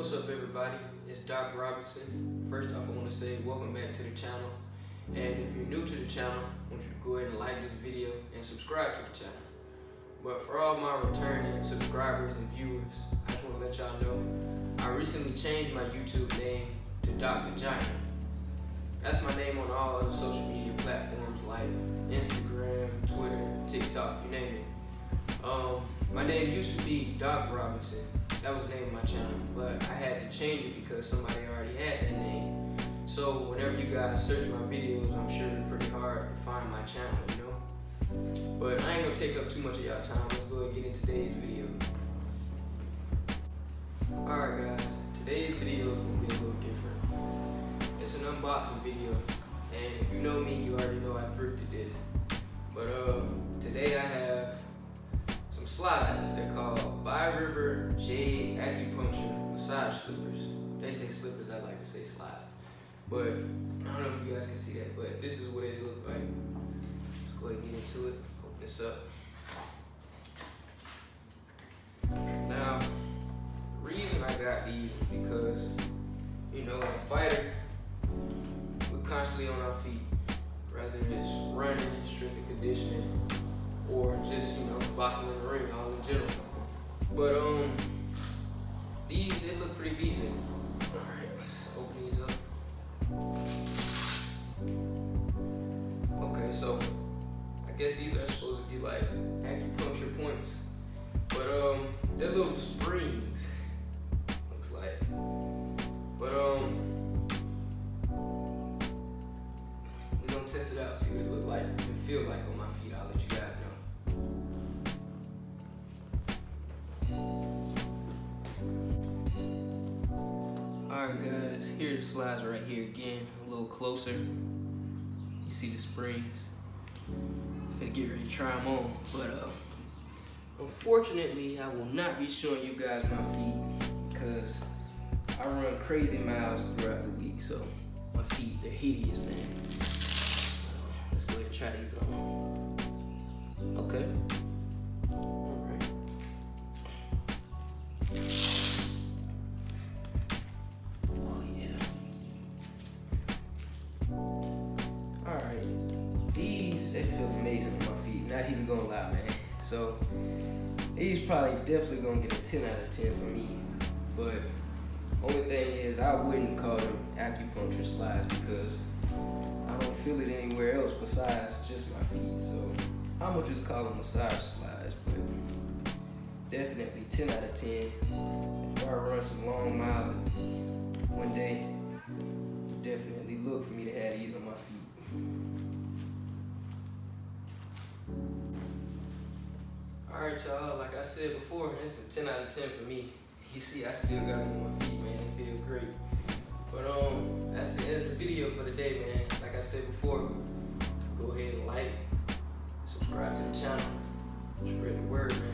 What's up, everybody? It's Doc Robinson. First off, I want to say welcome back to the channel. And if you're new to the channel, I want you to go ahead and like this video and subscribe to the channel. But for all my returning subscribers and viewers, I just want to let y'all know I recently changed my YouTube name to Doc the Giant. That's my name on all other social media platforms like Instagram, Twitter, TikTok, you name it. My name used to be Doc Robinson. That was the name of my channel, but I had to change it because somebody already had that name. So whenever you guys search my videos, I'm sure it's pretty hard to find my channel, you know? But I ain't gonna take up too much of y'all time. Let's go ahead and get into today's video. Alright guys, today's video is gonna be a little different. It's an unboxing video, and if you know me, you already know I thrifted this. But today I have some slides. They're called By River Jade Acupuncture Massage Slippers. They say slippers, I like to say slides. But I don't know if you guys can see that, but this is what it looks like. Let's go ahead and get into it. Open this up. Now, the reason I got these is because, you know, a fighter, we're constantly on our feet. Whether it's running, strength and conditioning, or just, you know, boxing in the ring, all in general. But these, they look pretty decent. Alright, let's open these up. Okay, so I guess these are supposed to be like acupuncture points. But they're little springs, looks like. But we're gonna test it out, see what it look like and feel like on my feet. I'll let you guys know. Alright guys, here are the slides right here again, a little closer. You see the springs. I'm finna get ready to try them on, but unfortunately I will not be showing you guys my feet because I run crazy miles throughout the week, so my feet, they're hideous, man. So let's go ahead and try these on. Okay. Alright. Oh yeah. Alright. These, they feel amazing on my feet. Not even gonna lie, man. So these probably definitely gonna get a 10 out of 10 for me. But only thing is I wouldn't call them acupuncture slides because I don't feel it anywhere else besides just my feet. So I'm gonna just call them massage slides, but definitely 10 out of 10. If I run some long miles one day, definitely look for me to have these on my feet. Alright y'all, like I said before, it's a 10 out of 10 for me. You see, I still got them on my feet, man. They feel great. But that's the end of the video for today, man. Like I said before, go ahead and like, subscribe to the channel, spread the word, man.